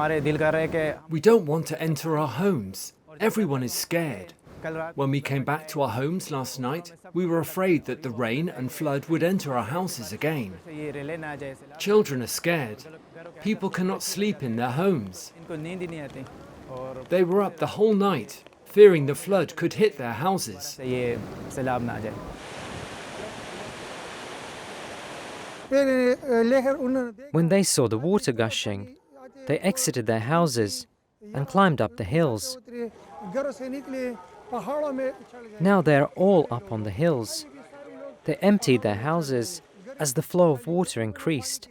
We don't want to enter our homes. Everyone is scared. When we came back to our homes last night, we were afraid that the rain and flood would enter our houses again. Children are scared. People cannot sleep in their homes. They were up the whole night, fearing the flood could hit their houses. When they saw the water gushing, they exited their houses and climbed up the hills. Now they are all up on the hills. They emptied their houses as the flow of water increased.